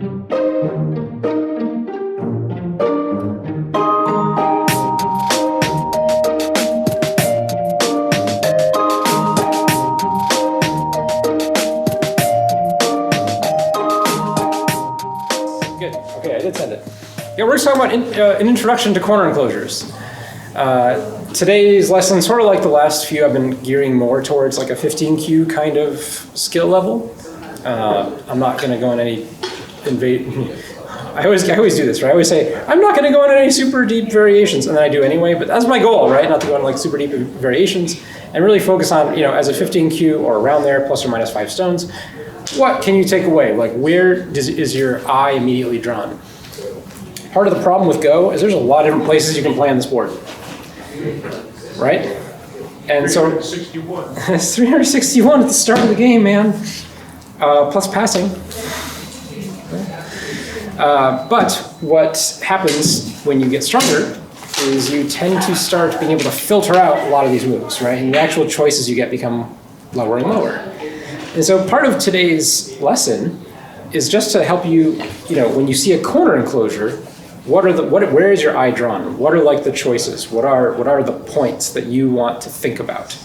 Good. Okay, I did send it. Yeah, we're talking about an introduction to corner enclosures. Today's lesson, sort of like the last few, I've been gearing more towards like a 15Q kind of skill level. I'm not going to go on any I always do this, right? I always say, I'm not going to go into any super deep variations, and then I do anyway, but that's my goal, right? Not to go into like super deep variations, and really focus on, as a 15Q or around there, plus or minus 5 stones, what can you take away? Like, where is your eye immediately drawn? Part of the problem with Go is there's a lot of different places you can play on this board, right? And so, 361. It's 361 at the start of the game, man, plus passing. But what happens when you get stronger is you tend to start being able to filter out a lot of these moves, right? And the actual choices you get become lower and lower. And so part of today's lesson is just to help you, when you see a corner enclosure, where is your eye drawn? What are like the choices? What are the points that you want to think about?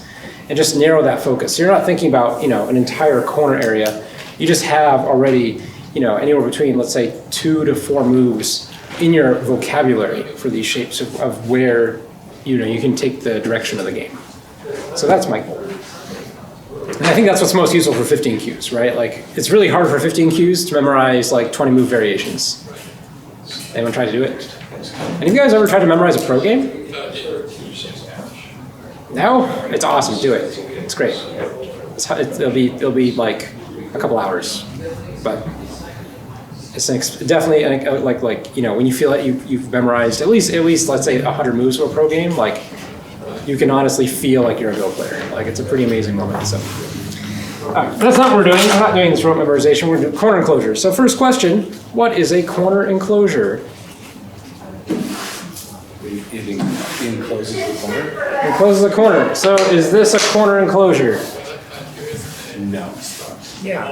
And just narrow that focus. So you're not thinking about, an entire corner area. You just have already, anywhere between, let's say, 2 to 4 moves in your vocabulary for these shapes of where, you can take the direction of the game. So that's my goal. And I think that's what's most useful for 15 Qs, right? Like, it's really hard for 15 Qs to memorize like 20 move variations. Anyone try to do it? Any of you guys ever tried to memorize a pro game? No? It's awesome, do it. It's great. It'll be like a couple hours, but it's definitely like when you feel that you've memorized at least let's say 100 moves of a pro game, like you can honestly feel like you're a Go player. Like it's a pretty amazing moment. So that's not what we're doing. I'm not doing this rote memorization. We're doing corner enclosures. So first question: what is a corner enclosure? It encloses the corner. Encloses a corner. So is this a corner enclosure? No. Yeah.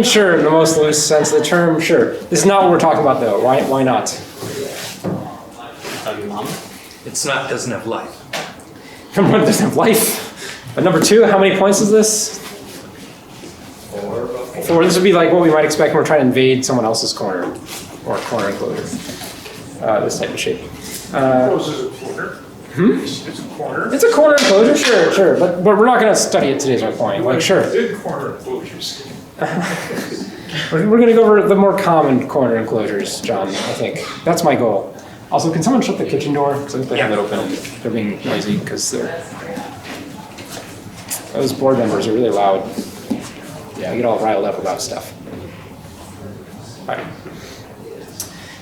Sure, in the most loose sense of the term, sure. This is not what we're talking about, though. Why not? Doesn't have life. Number one, it doesn't have life. But number 2, how many points is this? 4. This would be like what we might expect when we're trying to invade someone else's corner, or a corner enclosure. This type of shape. Encloses a corner. It's a corner. It's a corner enclosure, sure. But we're not going to study it today, is my point. Like, sure. Big corner enclosures. We're going to go over the more common corner enclosures, John, I think. That's my goal. Also, can someone shut the kitchen door? Because I think they have it open and they're being noisy because those board members are really loud. Yeah, I get all riled up about stuff. All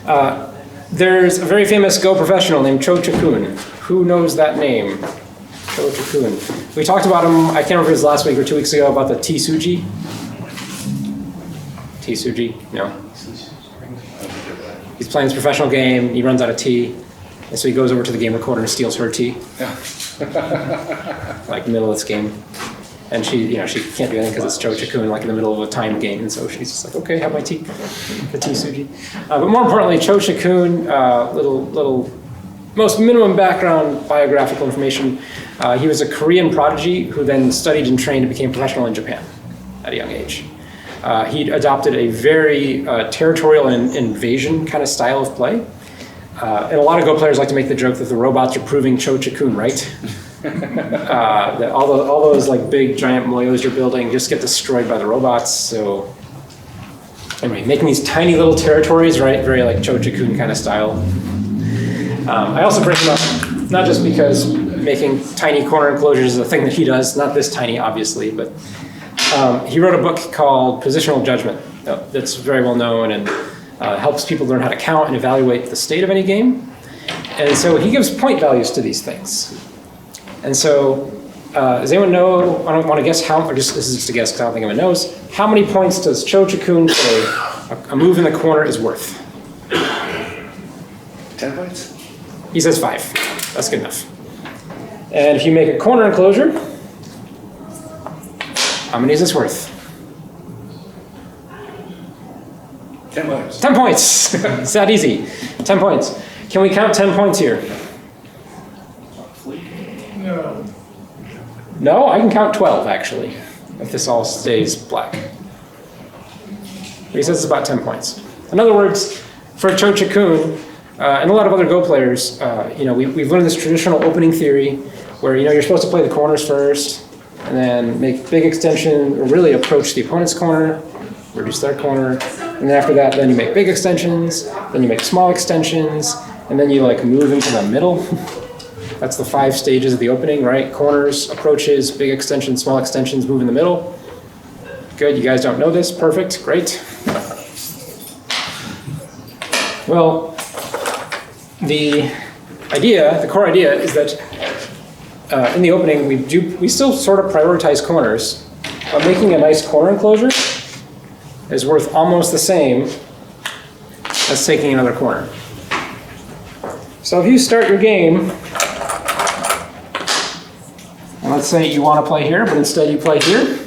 right. There's a very famous Go professional named Cho Chakun. Who knows that name? Cho Chakun. We talked about him, I can't remember if it was last week or 2 weeks ago, about the T-Suji. T-Suji? No. He's playing this professional game, he runs out of tea, and so he goes over to the game recorder and steals her tea. Like middle of this game. And she can't do anything because it's Cho Chakun, like in the middle of a timed game, and so she's just like, okay, have my tea, the T-Suji. But more importantly, Cho Chakun, little most minimum background biographical information. He was a Korean prodigy who then studied and trained and became professional in Japan at a young age. He adopted a very territorial and invasion kind of style of play. And a lot of Go players like to make the joke that the robots are proving Cho Chakun right. That all those like big giant moyos you're building just get destroyed by the robots. So anyway, making these tiny little territories, right? Very like Cho Chakun kind of style. I also bring him up not just because making tiny corner enclosures is a thing that he does, not this tiny obviously, but he wrote a book called Positional Judgment that's very well known and helps people learn how to count and evaluate the state of any game. And so he gives point values to these things. And so, does anyone know, I don't want to guess this is just a guess because I don't think anyone knows, how many points does Cho Chakun say a move in the corner is worth? 10 points? He says 5. That's good enough. And if you make a corner enclosure, how many is this worth? 10 points. 10 points. It's that easy. 10 points. Can we count 10 points here? No. No, I can count 12 actually, if this all stays black. He says it's about 10 points. In other words, for Cho Chikun and a lot of other Go players, we've learned this traditional opening theory where you're supposed to play the corners first and then make big extension, or really approach the opponent's corner, reduce their corner, and then after that, then you make big extensions, then you make small extensions, and then you move into the middle. That's the 5 stages of the opening, right? Corners, approaches, big extensions, small extensions, move in the middle. Good, you guys don't know this, perfect, great. Well, the core idea is that in the opening, we still sort of prioritize corners, but making a nice corner enclosure is worth almost the same as taking another corner. So if you start your game, and let's say you want to play here, but instead you play here,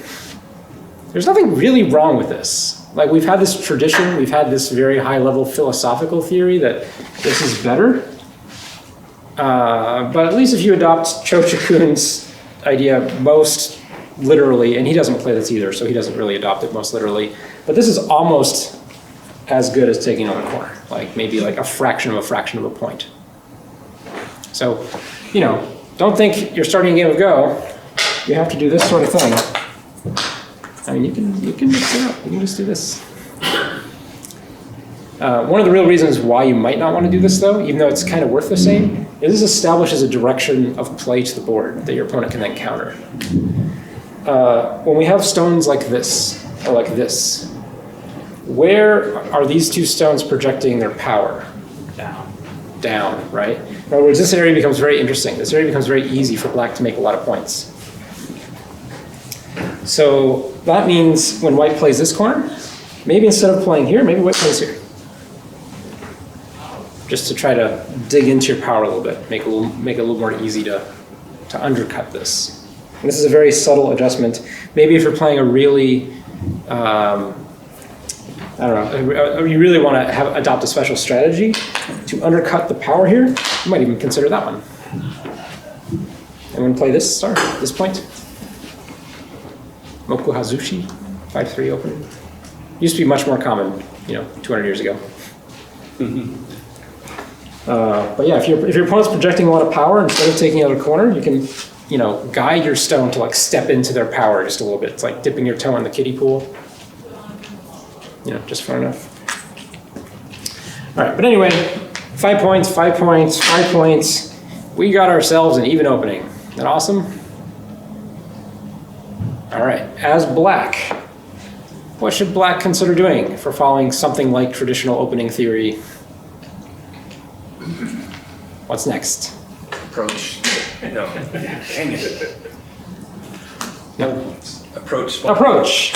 there's nothing really wrong with this. We've had this tradition, we've had this very high-level philosophical theory that this is better. But at least if you adopt Cho Chikun's idea most literally, and he doesn't play this either, so he doesn't really adopt it most literally, but this is almost as good as taking another corner, maybe a fraction of a point. So, don't think you're starting a game of Go, you have to do this sort of thing. I mean, you can mix it up. You can just do this. One of the real reasons why you might not want to do this, though, even though it's kind of worth the same, is this establishes a direction of play to the board that your opponent can then counter. When we have stones like this, or like this, where are these 2 stones projecting their power? Down, right? In other words, this area becomes very interesting. This area becomes very easy for black to make a lot of points. So that means when white plays this corner, maybe instead of playing here, maybe white plays here. Just to try to dig into your power a little bit, make it a little more easy to undercut this. And this is a very subtle adjustment. Maybe if you're playing a really, you really want to adopt a special strategy to undercut the power here, you might even consider that one. I'm going to play this star, this point. Moku Hazushi, 5-3 open. Used to be much more common, 200 years ago. But yeah, if your opponent's projecting a lot of power, instead of taking out a corner, you can, guide your stone to step into their power just a little bit. It's like dipping your toe in the kiddie pool. Just far enough. All right, but anyway, 5 points, 5 points, 5 points. We got ourselves an even opening. Isn't that awesome? All right, as black, what should black consider doing for following something like traditional opening theory? What's next? Approach. No. Dang it. No. Approach. Approach.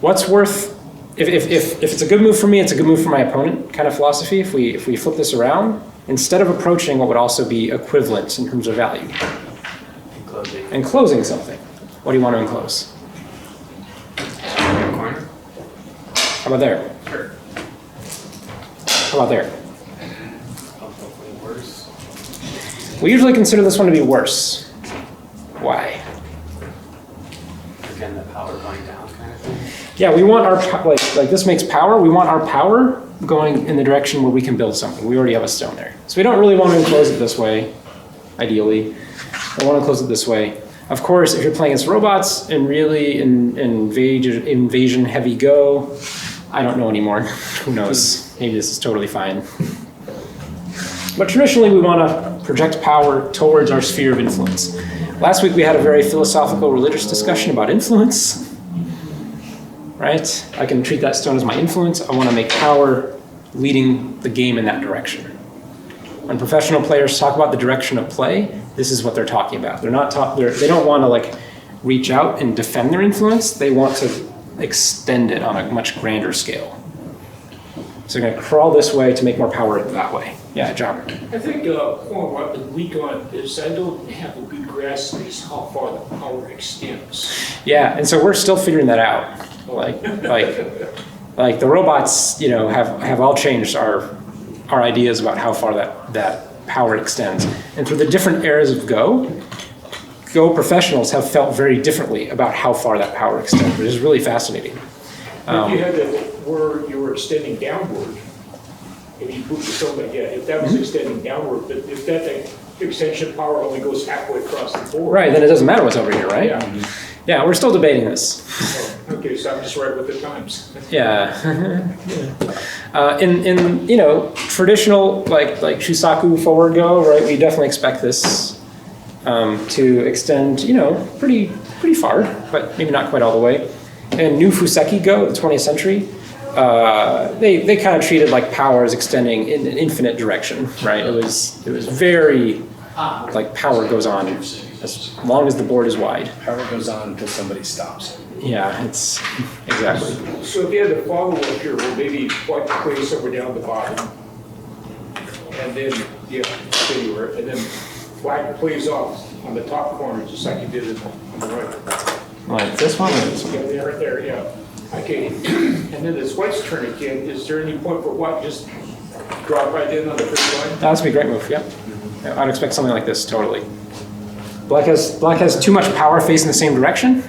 What's worth, if it's a good move for me, it's a good move for my opponent kind of philosophy. If we flip this around, instead of approaching, what would also be equivalent in terms of value? Enclosing something. What do you want to enclose? Corner. How about there? Sure. How about there? Worse. We usually consider this one to be worse. Why? Again, the power going down kind of thing. Yeah, we want our, like this makes power, we want our power going in the direction where we can build something. We already have a stone there. So we don't really want to enclose it this way, ideally. I want to enclose it this way. Of course, if you're playing against robots and really invasion heavy Go, I don't know anymore. Who knows? Maybe this is totally fine. But traditionally, we want to project power towards our sphere of influence. Last week, we had a very philosophical, religious discussion about influence. Right? I can treat that stone as my influence. I want to make power leading the game in that direction. When professional players talk about the direction of play, this is what they're talking about. They don't want to reach out and defend their influence. They want to extend it on a much grander scale. So they're going to crawl this way to make more power that way. Yeah, John. I think what I'm weak on is I don't have a good grasp of how far the power extends. Yeah, and so we're still figuring that out. Like the robots, you know, have all changed our ideas about how far that power extends. And through the different eras of Go professionals have felt very differently about how far that power extends, which is really fascinating. If you had it where you were extending downward, if you moved to something like that, if that was extending downward, but if that extension power only goes halfway across the board. Right, then it doesn't matter what's over here, right? Yeah. Yeah, we're still debating this. Oh, okay, so I'm just right with the times. Yeah. In you know, traditional like Shusaku forward Go, right? We definitely expect this to extend, you know, pretty far, but maybe not quite all the way. And new Fuseki Go, the 20th century, they kind of treated like power as extending in an infinite direction, right? It was very like power goes on as long as the board is wide. Power goes on until somebody stops. Yeah, it's exactly. So if you had a follow-up here, where maybe white plays somewhere down the bottom, and then, yeah, anywhere, and then black plays off on the top corner, just like you did it on the right. Like this one or this one? Yeah, there, right there, yeah. Okay, and then it's white's turn again. Is there any point for white just drop right in on the first line? That's be a great move, yeah. Yeah, I'd expect something like this, totally. Black has too much power facing the same direction,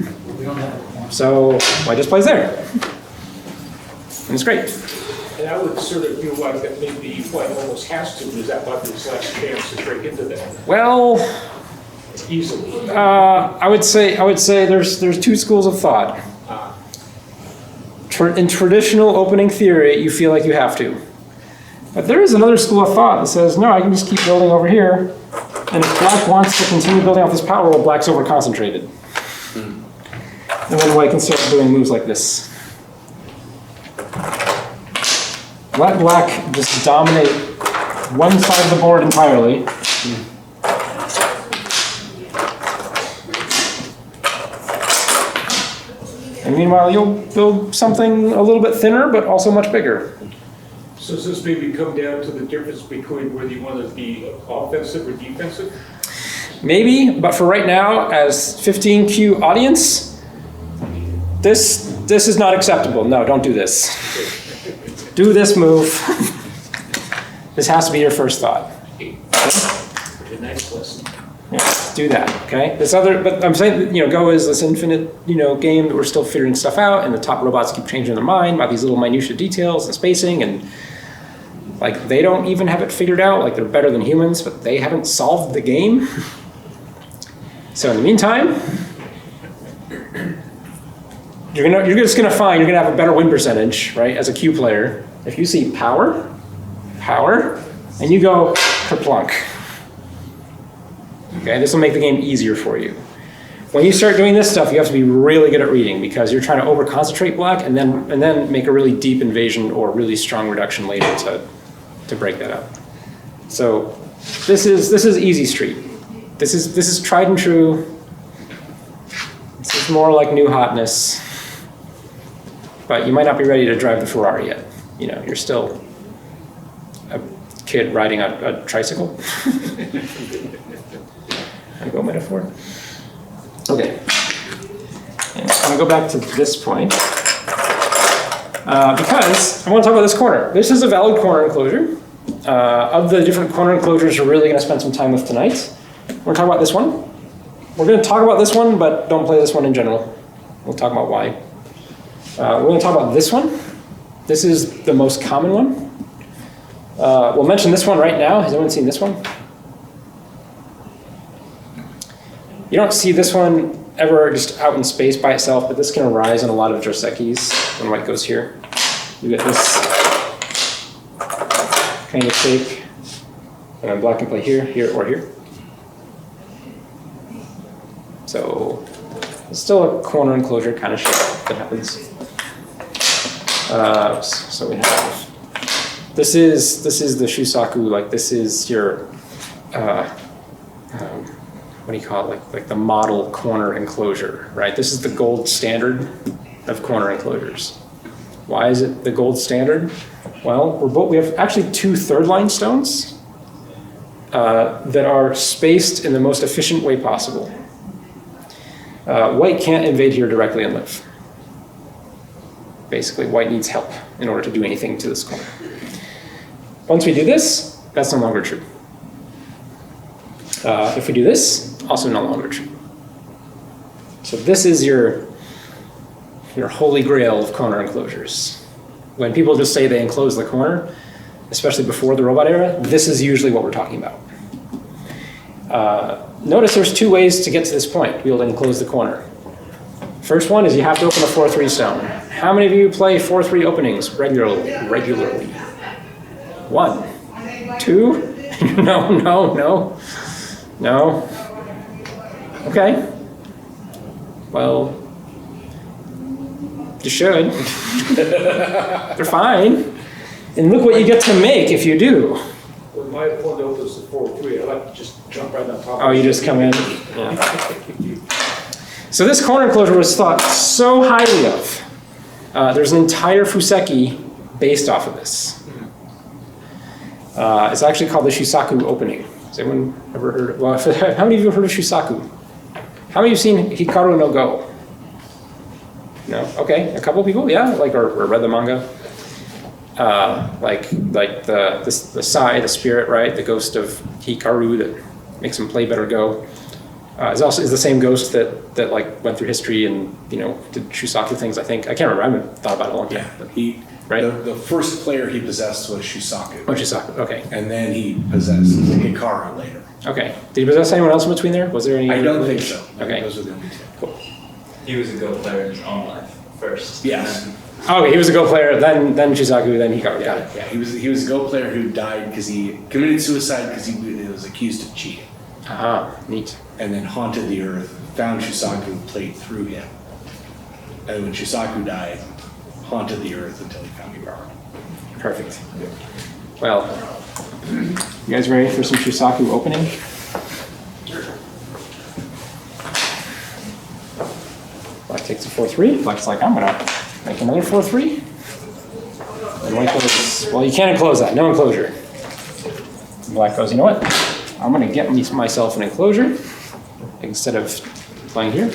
so white just plays there. And it's great. And I would sort of feel like that maybe white almost has to, is that like his last chance to break into that Well, easily? I would say there's two schools of thought. In traditional opening theory, you feel like you have to. But there is another school of thought that says, no, I can just keep building over here. And if black wants to continue building off this power, well, black's over-concentrated. And then white can start doing moves like this. Let black just dominate one side of the board entirely. And meanwhile, you'll build something a little bit thinner, but also much bigger. So does this maybe come down to the difference between whether you want to be offensive or defensive? Maybe, but for right now, as 15Q audience, this is not acceptable. No, don't do this. Do this move. This has to be your first thought. Okay. A nice lesson. Yeah, do that, okay? But I'm saying, you know, Go is this infinite, you know, game that we're still figuring stuff out, and the top robots keep changing their mind about these little minutia details and spacing, and like they don't even have it figured out. Like they're better than humans, but they haven't solved the game. So in the meantime, you're just gonna find you're gonna have a better win percentage, right? As a Q player, if you see power, and you go kerplunk. Okay, this will make the game easier for you. When you start doing this stuff, you have to be really good at reading because you're trying to over-concentrate black and then make a really deep invasion or really strong reduction later to break that up. So this is easy street. This is tried and true. This is more like new hotness. But you might not be ready to drive the Ferrari yet. You know, you're still a kid riding a tricycle. I go metaphor. Okay. And I'm gonna go back to this point because I want to talk about this corner. This is a valid corner enclosure. Of the different corner enclosures we're really gonna spend some time with tonight, we're gonna talk about this one. We're gonna talk about this one, but don't play this one in general. We'll talk about why. We're gonna talk about this one. This is the most common one. We'll mention this one right now. Has anyone seen this one? You don't see this one ever just out in space by itself, but this can arise in a lot of Josekis when white goes here. You get this kind of shape, and then black can play here, here, or here. So it's still a corner enclosure kind of shape that happens. So we have, this is the Shusaku, like this is your, what do you call it, like the model corner enclosure, right? This is the gold standard of corner enclosures. Why is it the gold standard? Well, we have actually two third line stones that are spaced in the most efficient way possible. White can't invade here directly and live. Basically, white needs help in order to do anything to this corner. Once we do this, that's no longer true. If we do this, also no longer true. So this is your holy grail of corner enclosures. When people just say they enclose the corner, especially before the robot era, this is usually what we're talking about. Notice there's two ways to get to this point, to be able to enclose the corner. First one is you have to open a 4-3 stone. How many of you play 4-3 openings regularly? 1, 2, no. Okay. Well, you should. They're fine. And look what you get to make if you do. When my opponent opens the 4-3, I like to just jump right on top. Oh, you just come in? Yeah. So this corner enclosure was thought so highly of. There's an entire Fuseki based off of this. It's actually called the Shusaku opening. Has anyone ever heard of, well, how many of you have heard of Shusaku? How many of you have seen Hikaru no Go? No? Okay, a couple people, yeah, like, or read the manga. Like the Sai, the spirit, right? The ghost of Hikaru that makes him play better Go. Is the same ghost that like went through history and, you know, did Shusaku things, I think. I can't remember, I haven't thought about it in a long time. Yeah, right? The first player he possessed was Shusaku. Oh, Shusaku, okay. And then he possessed Hikaru later. Okay. Did he possess anyone else in between there? Was there any? I don't think so. I think Okay. those were the only two. Cool. He was a Go player in his own life first. Yes. Oh, he was a Go player, then Shusaku, then Hikaru. Got it. Yeah, he was a Go player who died because he committed suicide because he was accused of cheating. Ah, neat. And then haunted the earth, found Shusaku, played through him. And when Shusaku died, haunted the earth until he found Hikaru. Perfect. Well, you guys ready for some Shusaku opening? Black takes a 4-3. Black's like, I'm gonna make another 4-3. And white goes, well, you can't enclose that. No enclosure. And black goes, you know what? I'm gonna get myself an enclosure instead of playing here.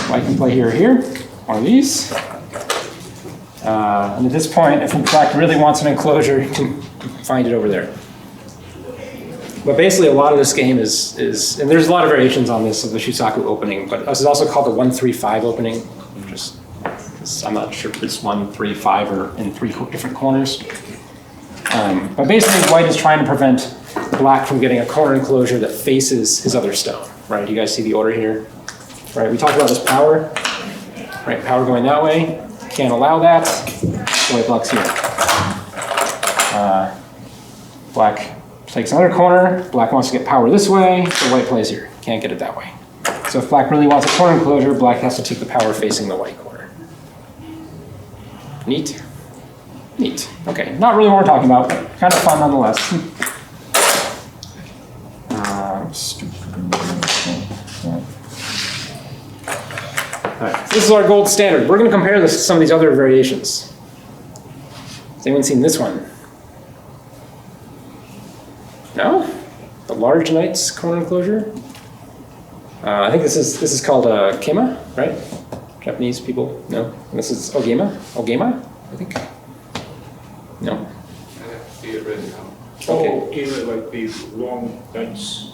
White can play here or here. One of these. And at this point, if black really wants an enclosure, you can find it over there. But basically, a lot of this game is, and there's a lot of variations on this of the Shusaku opening, but this is also called the 1-3-5 opening. I'm not sure if it's 1-3-5 or in 3 different corners. But basically, white is trying to prevent black from getting a corner enclosure that faces his other stone. Right? You guys see the order here? Right? We talked about this power. Right? Power going that way. Can't allow that. White block's here. Black takes another corner. Black wants to get power this way, so white plays here. Can't get it that way. So if black really wants a corner enclosure, black has to take the power facing the white corner. Neat? Neat. Okay, not really what we're talking about, but kind of fun nonetheless. Alright, this is our gold standard. We're going to compare this to some of these other variations. Has anyone seen this one? No? The large knight's corner enclosure? I think this is called kema, right? Japanese people? No? And this is ogema? Ogema, I think? No? See it right now. Okay. Oh, game it like these long nights.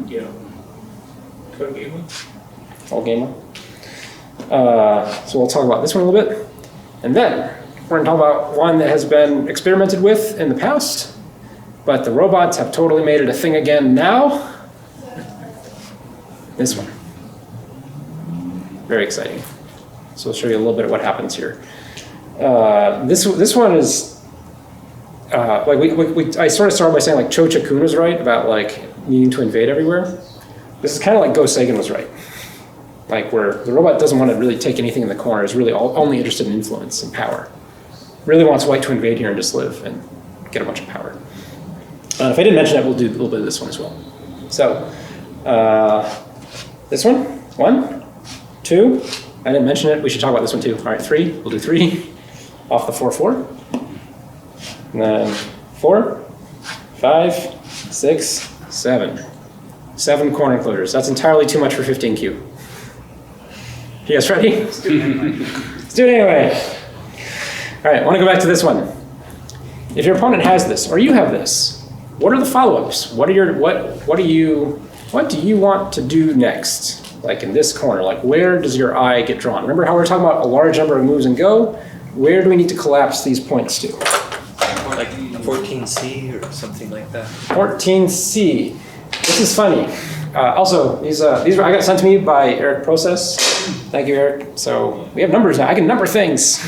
Yeah. Game Ogema. So we'll talk about this one a little bit. And then we're going to talk about one that has been experimented with in the past, but the robots have totally made it a thing again now. This one. Very exciting. So I'll show you a little bit of what happens here. This one is, I sort of started by saying like Cho Chakun was right about like needing to invade everywhere. This is kind of like Go Seigen was right. Like where the robot doesn't want to really take anything in the corner, is really only interested in influence and power. Really wants white to invade here and just live and get a bunch of power. If I didn't mention it, we'll do a little bit of this one as well. So, this one, 1, 2, I didn't mention it, we should talk about this one too. All right, 3, we'll do 3, off the 4-4. And then 4, 5, 6, 7. 7 corner enclosures. That's entirely too much for 15Q. You guys ready? Let's do it anyway. All right, I want to go back to this one. If your opponent has this, or you have this, what are the follow-ups? What do you want to do next? Like in this corner, like where does your eye get drawn? Remember how we were talking about a large number of moves and go? Where do we need to collapse these points to? Like 14C or something like that. 14C. This is funny. Also, these were I got sent to me by Eric Process. Thank you, Eric. So we have numbers now. I can number things.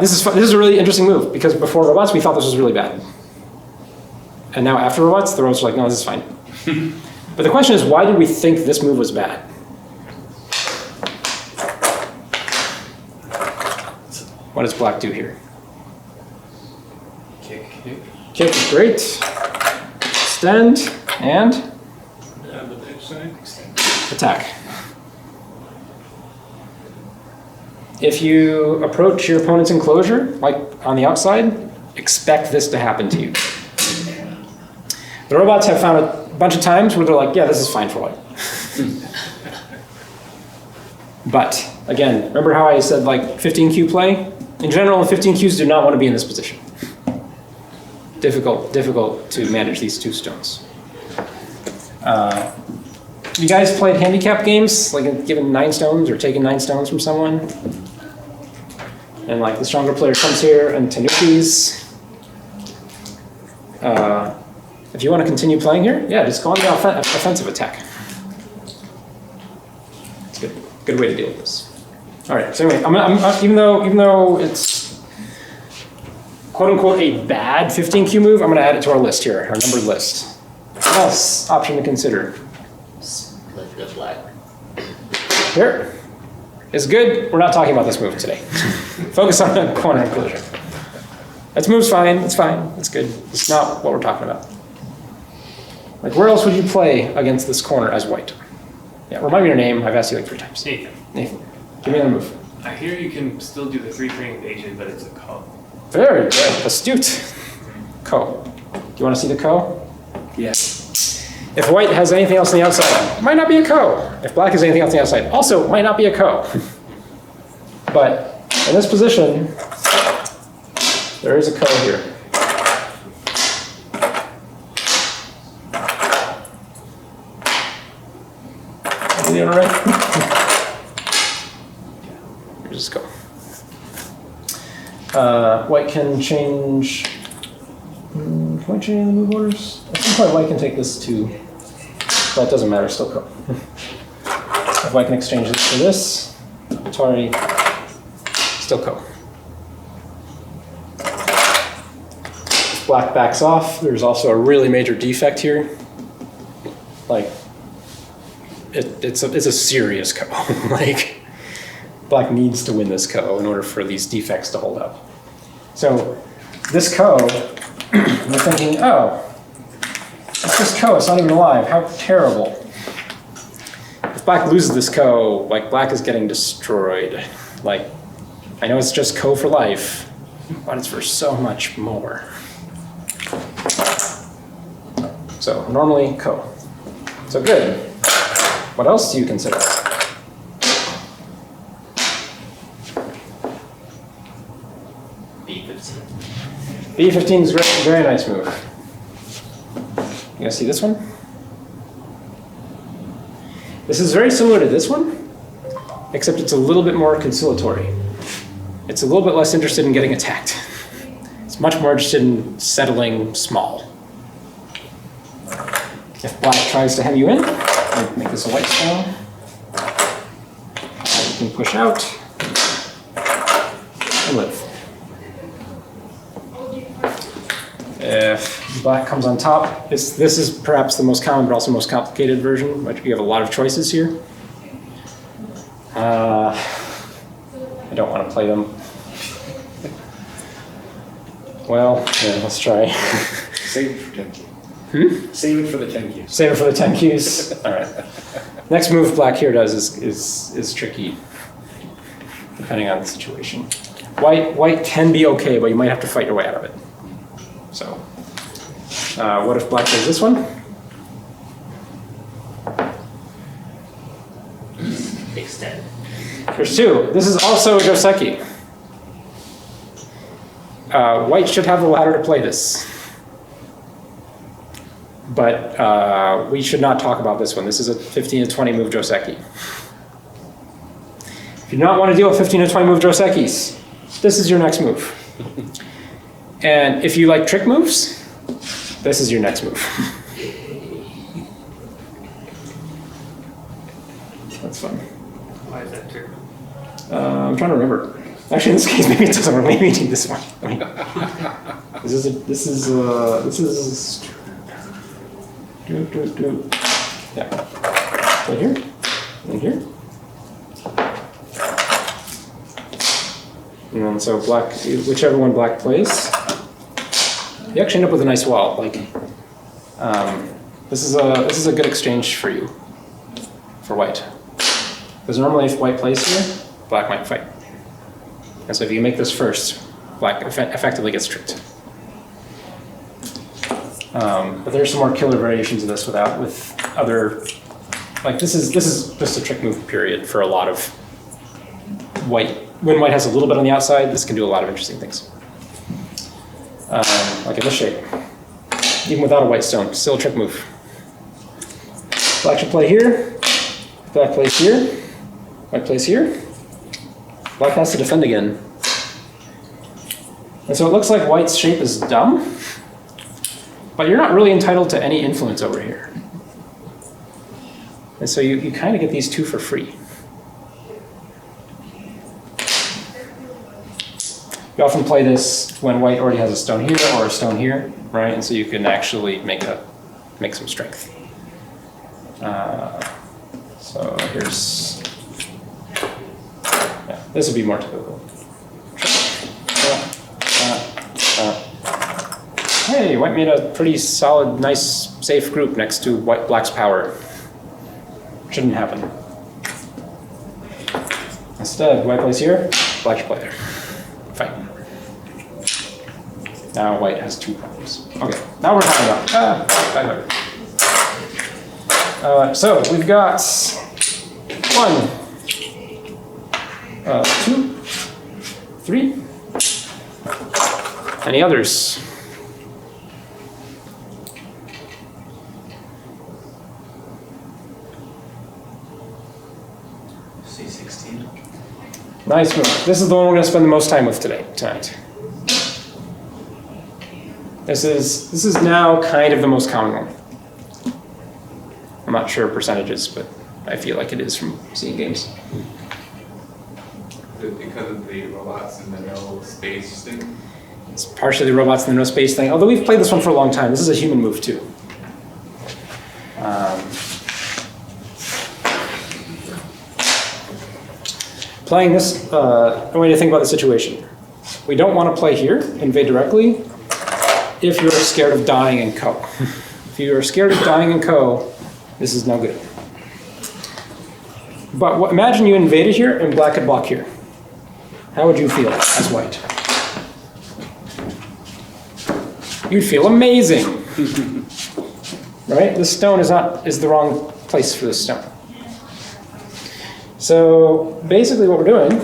This is a really interesting move because before robots we thought this was really bad, and now after robots the robots are like, no, this is fine. But the question is, why did we think this move was bad? What does black do here? Kick. Kick, great. Extend and attack. If you approach your opponent's enclosure, like on the outside, expect this to happen to you. The robots have found a bunch of times where they're like, yeah, this is fine for white. But again, remember how I said like 15Q play? In general, 15Qs do not want to be in this position. Difficult to manage these two stones. You guys played handicap games, like given 9 stones or taking 9 stones from someone? And like the stronger player comes here and tanukis. If you want to continue playing here, yeah, just go on the offensive attack. It's a good way to deal with this. All right, so anyway, even though it's quote unquote a bad 15Q move, I'm going to add it to our list here, our numbered list. What else option to consider? Split the black. Here. It's good. We're not talking about this move today. Focus on the corner enclosure. That move's fine. It's fine. It's good. It's not what we're talking about. Like, where else would you play against this corner as white? Yeah, remind me your name. I've asked you like 3 times. Nathan, Nathan. Give me another move. I hear you can still do the 3-3 invasion, but it's a call. Very good. Astute. Ko. Do you want to see the ko? Yes. If white has anything else on the outside, might not be a ko. If black has anything else on the outside, also might not be a ko. But in this position, there is a ko here. Are you doing all right? Here's this ko. White can change. Can I change the move orders? At some point, white can take this to. That doesn't matter. Still ko. If white can exchange this for this, Atari. Still ko. If black backs off, there's also a really major defect here. Like, it's a serious ko. Like, black needs to win this ko in order for these defects to hold up. So, this ko, we're thinking, oh, it's just ko, it's not even alive. How terrible. If black loses this ko, like, black is getting destroyed. Like, I know it's just ko for life, but it's for so much more. So normally ko. So good. What else do you consider? B15. B15 is a very nice move. You guys see this one? This is very similar to this one, except it's a little bit more conciliatory. It's a little bit less interested in getting attacked. It's much more interested in settling small. If black tries to hem you in, make this a white stone. You can push out and live. If black comes on top, this is perhaps the most common but also most complicated version. You have a lot of choices here. I don't want to play them. Well, yeah, let's try. Save it for 10Q. Save it for the 10Qs. Save it for the 10 Qs. All right. Next move black here does is tricky, depending on the situation. White can be okay, but you might have to fight your way out of it. So, what if black does this one? Extend. There's 2. This is also a Joseki. White should have the ladder to play this. But we should not talk about this one. This is a 15 to 20 move Joseki. If you do not want to deal with 15 to 20 move Josekis, this is your next move. And if you like trick moves, this is your next move. That's fun. Why is that true? I'm trying to remember. Actually, in this case, maybe it doesn't work. Maybe we need this one. This is. Yeah. Right here. And here. And then so black, whichever one black plays, you actually end up with a nice wall. Like, this is a good exchange for you, for white. Because normally if white plays here, black might fight. And so if you make this first, black effectively gets tricked. But there's some more killer variations of this with other, like this is just a trick move period for a lot of white. When white has a little bit on the outside, this can do a lot of interesting things. Like in this shape. Even without a white stone, still a trick move. Black should play here, black plays here, white plays here. Black has to defend again. And so it looks like white's shape is dumb, but you're not really entitled to any influence over here. And so you kind of get these two for free. You often play this when white already has a stone here or a stone here, right? And so you can actually make some strength. So here's, yeah, this would be more typical. Hey, white made a pretty solid, nice, safe group next to black's power. Shouldn't happen. Instead, white plays here, black should play there. Fine. Now white has 2 problems. Okay, now we're talking about. So we've got 1, 2, 3. Any others? C16. Nice move. This is the one we're going to spend the most time with tonight. This is now kind of the most common one. I'm not sure percentages, but I feel like it is from seeing games. Is it because of the robots and the no space thing? It's partially the robots and the no space thing, although we've played this one for a long time. This is a human move too. Playing this, I want you to think about the situation. We don't want to play here, invade directly, if you're scared of dying in co. If you are scared of dying in co, this is no good. But imagine you invaded here and black could block here. How would you feel as white? You'd feel amazing. Right? This stone is the wrong place for this stone. So basically what we're doing,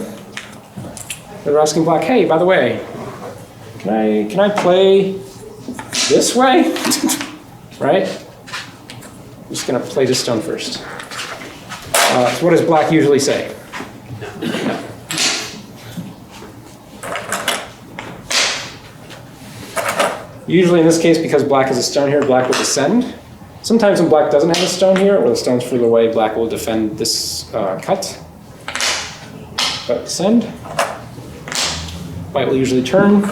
we're asking black, hey, by the way, can I play this way? Right? I'm just gonna play this stone first. So what does black usually say? No. Usually in this case, because black has a stone here, black will descend. Sometimes when black doesn't have a stone here, or the stone's further away, black will defend this cut. But descend. White will usually turn.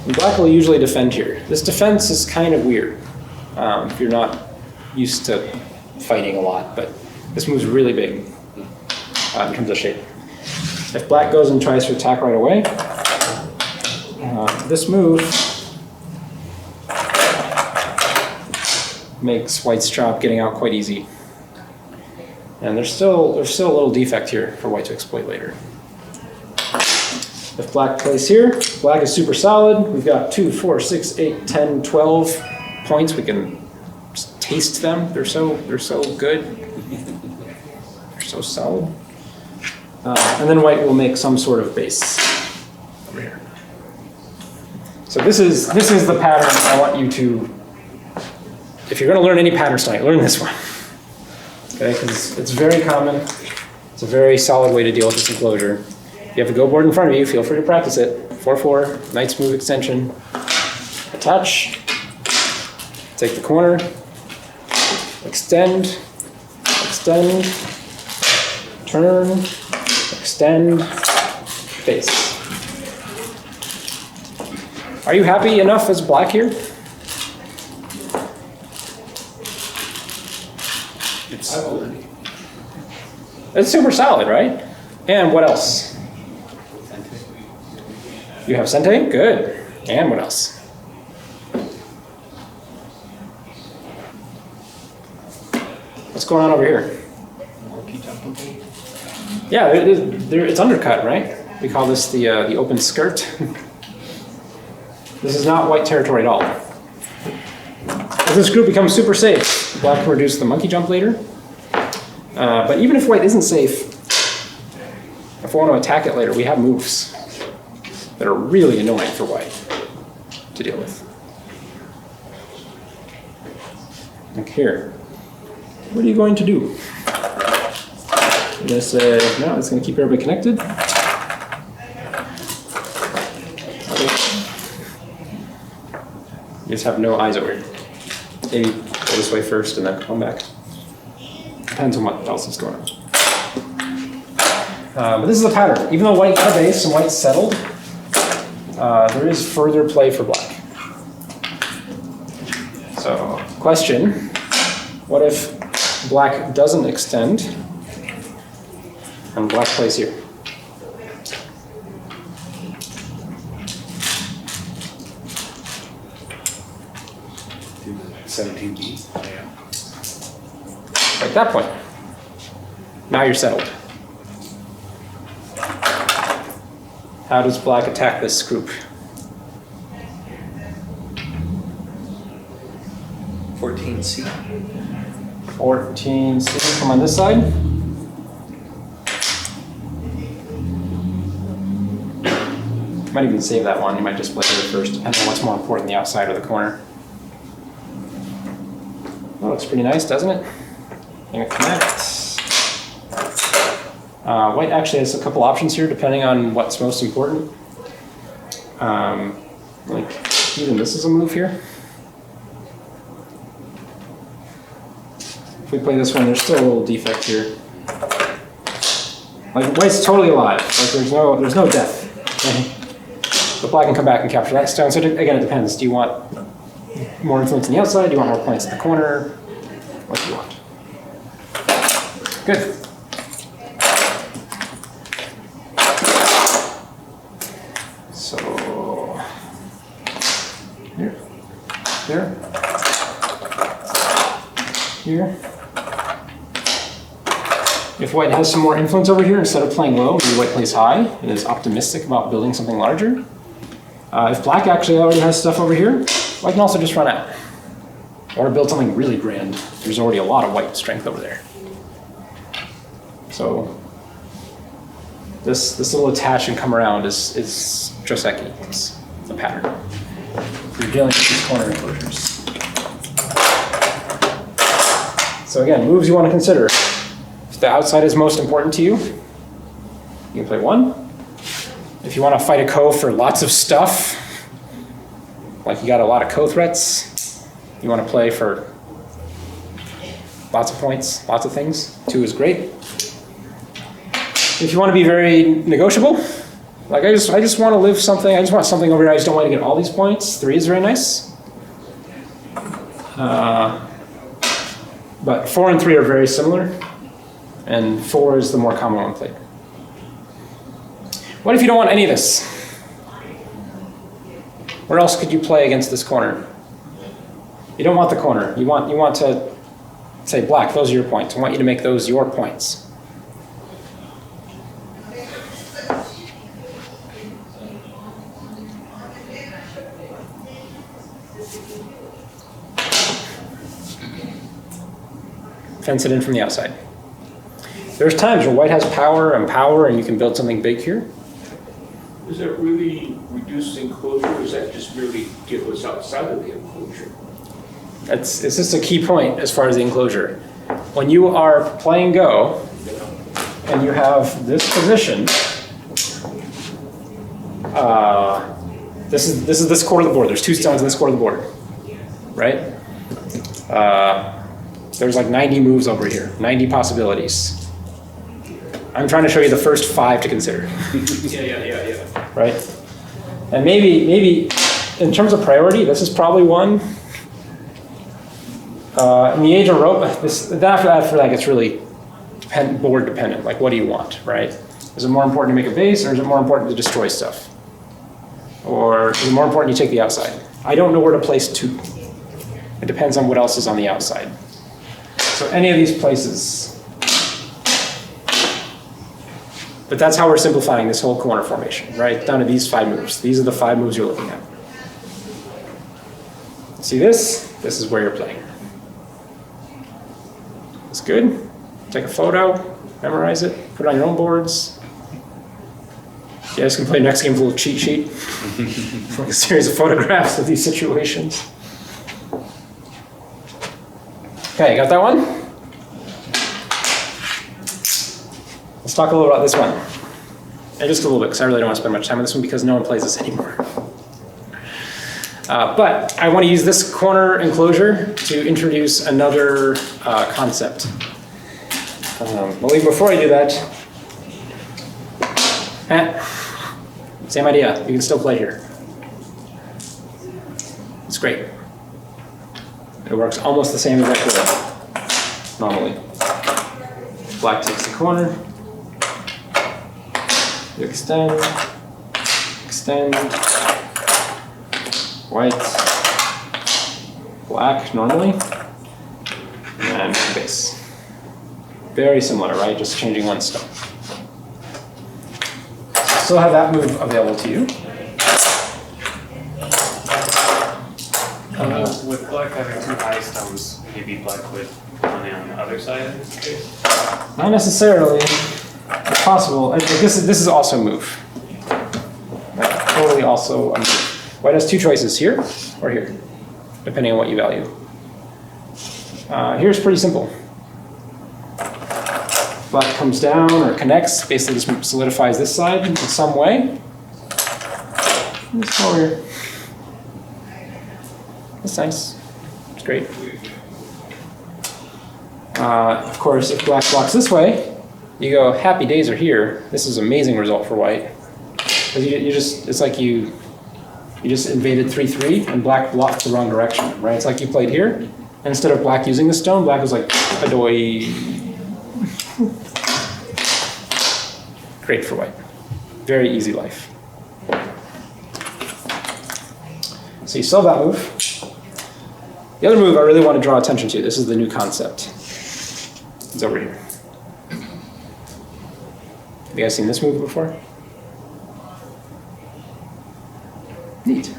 And black will usually defend here. This defense is kind of weird if you're not used to fighting a lot, but this move's really big in terms of shape. If black goes and tries to attack right away, this move makes white's job getting out quite easy. And there's still a little defect here for white to exploit later. If black plays here, black is super solid. We've got 2, 4, 6, 8, 10, 12 points. We can just taste them. They're so good. They're so solid. And then white will make some sort of base. over here. So this is the pattern I want you to, if you're going to learn any patterns tonight, learn this one. Okay, because it's very common. It's a very solid way to deal with this enclosure. If you have a go board in front of you, feel free to practice it. 4-4, nice smooth extension. Attach. Take the corner. Extend. Extend. Turn. Extend. Face. Are you happy enough as black here? It's solid. It's super solid, right? And what else? You have Sente? Good. And what else? What's going on over here? Yeah, it's undercut, right? We call this the open skirt. This is not white territory at all. As this group becomes super safe, black can reduce the monkey jump later. But even if white isn't safe, if we want to attack it later, we have moves that are really annoying for white to deal with. Like here. What are you going to do? You're going to say, no, it's going to keep everybody connected. Okay. You just have no eyes over here. Maybe go this way first and then come back. Depends on what else is going on. But this is the pattern. Even though white got a base and white's settled, there is further play for black. So, question, what if black doesn't extend and black plays here? Do the 17B. Yeah. At that point, now you're settled. How does black attack this group? 14C. 14C, come on this side. Might even save that one. You might just play it first, depending on what's more important, the outside or the corner. That looks pretty nice, doesn't it? Gonna connect. White actually has a couple options here, depending on what's most important. Like, even this is a move here. If we play this one, there's still a little defect here. Like, white's totally alive. Like, there's no death. Okay? But black can come back and capture that stone. So again, it depends. Do you want more influence on the outside? Do you want more points at the corner? What do you want? Good. So here, here. If white has some more influence over here, instead of playing low, maybe white plays high and is optimistic about building something larger. If black actually already has stuff over here, white can also just run out. Or build something really grand. There's already a lot of white strength over there. So this little attach and come around is Joseki. It's a pattern. You're dealing with these corner enclosures. So again, moves you want to consider. If the outside is most important to you, you can play one. If you want to fight a ko for lots of stuff, like you got a lot of ko threats, you want to play for lots of points, lots of things, 2 is great. If you want to be very negotiable, like I just want to live something, I just want something over here, I just don't want to get all these points, 3 is very nice. But 4 and 3 are very similar, and 4 is the more common one played. What if you don't want any of this? Where else could you play against this corner? You don't want the corner. You want to say, black, those are your points. I want you to make those your points. Fence it in from the outside. There's times where white has power, and you can build something big here. Does that really reduce the enclosure, or does that just merely get us outside of the enclosure? It's just a key point as far as the enclosure. When you are playing Go and you have this position, this is this quarter of the board. There's 2 stones in this quarter of the board, right? There's like 90 moves over here, 90 possibilities. I'm trying to show you the first 5 to consider. Yeah. Right? And maybe in terms of priority, this is probably one. In the age of rope, after that gets really board dependent. Like, what do you want, right? Is it more important to make a base, or is it more important to destroy stuff? Or is it more important you take the outside? I don't know where to place 2. It depends on what else is on the outside. So any of these places. But that's how we're simplifying this whole corner formation, right? Down to these 5 moves. These are the 5 moves you're looking at. See this? This is where you're playing. It's good. Take a photo, memorize it, put it on your own boards. You guys can play next game with a little cheat sheet. Like a series of photographs of these situations. Okay, got that one? Let's talk a little about this one. And just a little bit, because I really don't want to spend much time on this one because no one plays this anymore. But I want to use this corner enclosure to introduce another concept. But before I do that, same idea. You can still play here. It's great. It works almost the same as I could normally. Black takes the corner. You extend, white, black normally, and base. Very similar, right? Just changing one stone. Still have that move available to you. With black having 2 high stones, maybe black would only on the other side in this case? Not necessarily. It's possible. This is also a move. Like, totally also a move. White has 2 choices, here or here, depending on what you value. Here's pretty simple. Black comes down or connects, basically just solidifies this side in some way. Let's go over here. That's nice. It's great. Of course, if black blocks this way, you go, happy days are here. This is an amazing result for white. Because it's like you just invaded 3-3 and black blocked the wrong direction, right? It's like you played here, and instead of black using the stone, black was like, adoy. Great for white. Very easy life. So you still have that move. The other move I really want to draw attention to, this is the new concept. It's over here. Have you guys seen this move before? Neat.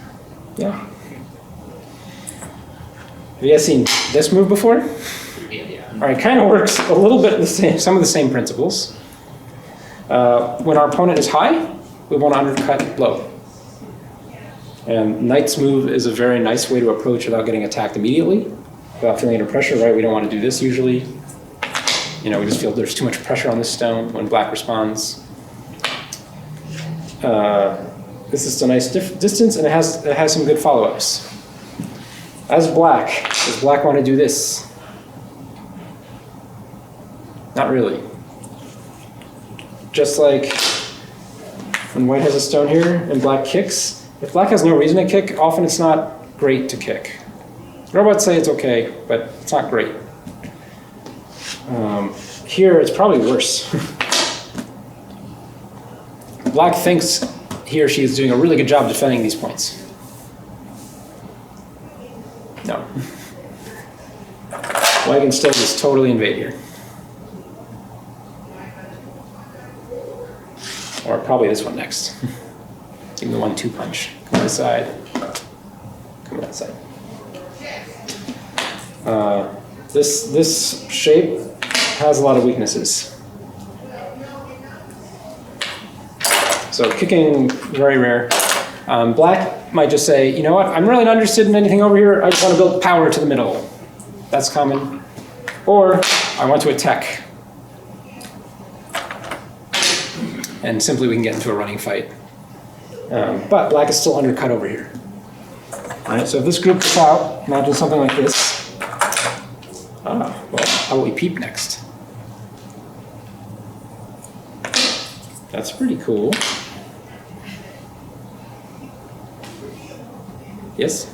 Yeah. Have you guys seen this move before? Yeah. All right, kind of works a little bit the same, some of the same principles. When our opponent is high, we want to undercut low. And knight's move is a very nice way to approach without getting attacked immediately, without feeling under pressure, right? We don't want to do this usually. You know, we just feel there's too much pressure on this stone when black responds. This is a nice distance, and it has some good follow-ups. As black, does black want to do this? Not really. Just like when white has a stone here and black kicks, if black has no reason to kick, often it's not great to kick. Robots say it's okay, but it's not great. Here, it's probably worse. Black thinks he or she is doing a really good job defending these points. No. White can still just totally invade here. Or probably this one next. Give me the 1-2 punch. Come on this side. Come on that side. This shape has a lot of weaknesses. So kicking, very rare. Black might just say, you know what, I'm really not interested in anything over here, I just want to build power to the middle. That's common. Or, I want to attack. And simply we can get into a running fight. But black is still undercut over here. All right, so if this group is out, imagine something like this. Well, how will we peep next? That's pretty cool. Yes?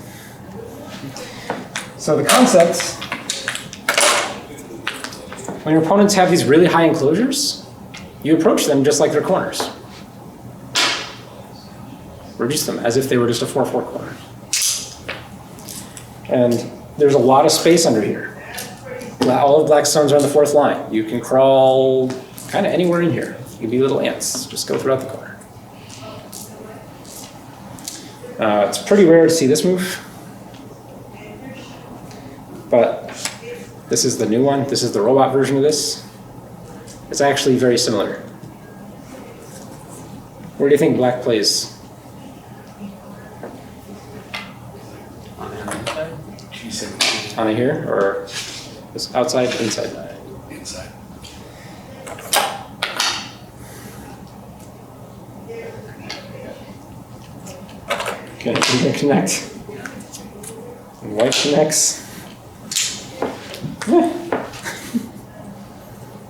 So the concept, when your opponents have these really high enclosures, you approach them just like they're corners. Reduce them as if they were just a 4-4 corner. And there's a lot of space under here. All of black stones are on the 4th line. You can crawl kind of anywhere in here. You can be little ants. Just go throughout the corner. It's pretty rare to see this move. But this is the new one. This is the robot version of this. It's actually very similar. Where do you think black plays? On the inside? She said On here, or this outside, inside? inside. Okay, you can connect. And white connects.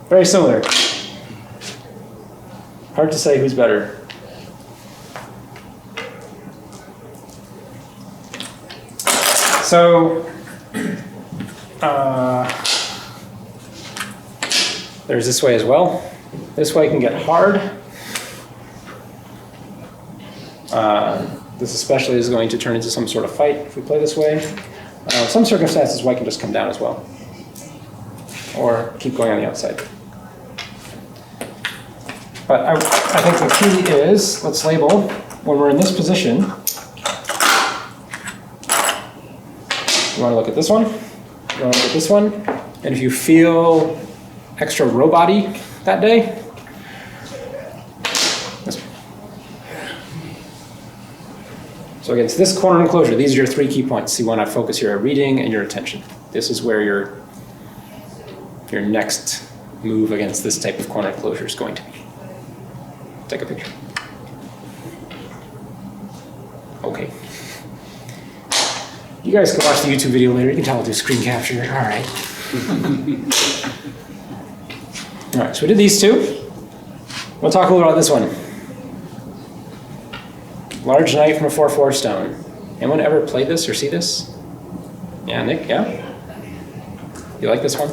Very similar. Hard to say who's better. So, there's this way as well. This way can get hard. This especially is going to turn into some sort of fight if we play this way. Some circumstances, white can just come down as well. Or keep going on the outside. But I think the key is, let's label, when we're in this position, you want to look at this one, you want to look at this one, and if you feel extra robot-y that day, this one. So against this corner enclosure, these are your 3 key points. You want to focus your reading and your attention. This is where your next move against this type of corner enclosure is going to be. Take a picture. Okay. You guys can watch the YouTube video later. You can tell I'll do screen capture. All right. All right, so we did these 2. We'll talk a little about this one. Large knight from a 4-4 stone. Anyone ever play this or see this? Yeah, Nick, yeah? You like this one?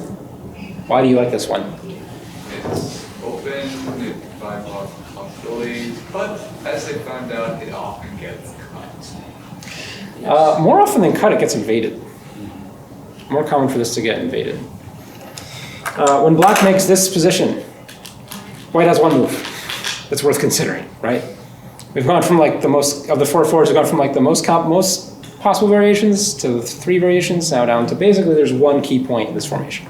Why do you like this one? It's open, it provides a lot of possibilities, but as I found out, it often gets cut. More often than cut, it gets invaded. More common for this to get invaded. When black makes this position, white has one move that's worth considering, right? We've gone from like the most, of the 4-4s, we've gone from like the most possible variations to 3 variations, now down to basically there's one key point in this formation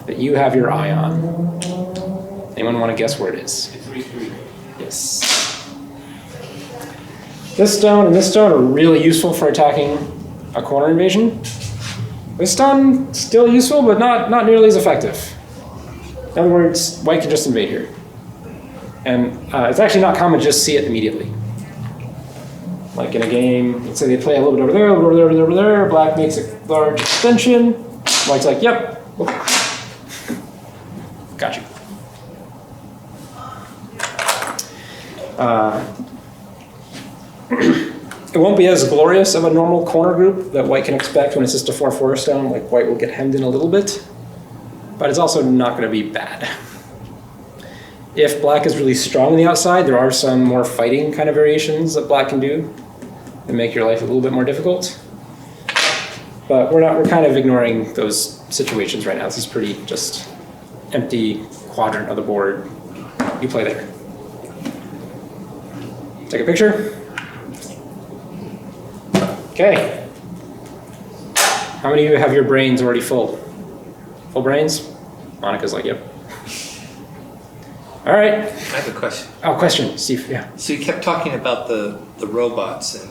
that you have your eye on. Anyone want to guess where it is? It's 3-3. Yes. This stone and this stone are really useful for attacking a corner invasion. This stone, still useful, but not nearly as effective. In other words, white can just invade here. And it's actually not common to just see it immediately. Like in a game, let's say they play a little bit over there, a little bit over there, over there, black makes a large extension, white's like, yep, got you. It won't be as glorious of a normal corner group that white can expect when it's just a 4-4 stone. Like white will get hemmed in a little bit, but it's also not going to be bad. If black is really strong on the outside, there are some more fighting kind of variations that black can do that make your life a little bit more difficult. But we're kind of ignoring those situations right now. This is pretty just empty quadrant of the board. You play there. Take a picture. Okay. How many of you have your brains already full? Full brains? Monica's like, yep. All right. I have a question. Oh, question, Steve, yeah. So you kept talking about the robots and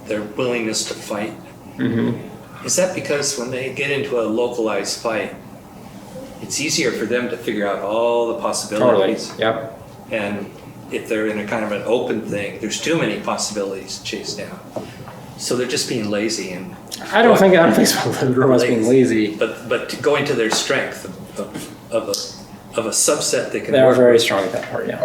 their willingness to fight. Mm-hmm. Is that because when they get into a localized fight, it's easier for them to figure out all the Totally, possibilities? yep. And if they're in a kind of an open thing, there's too many possibilities to chase down. So they're just being lazy and. I don't think so. The robots being lazy. But to go into their strength of a subset they can They are work very with. strong at that part, yeah.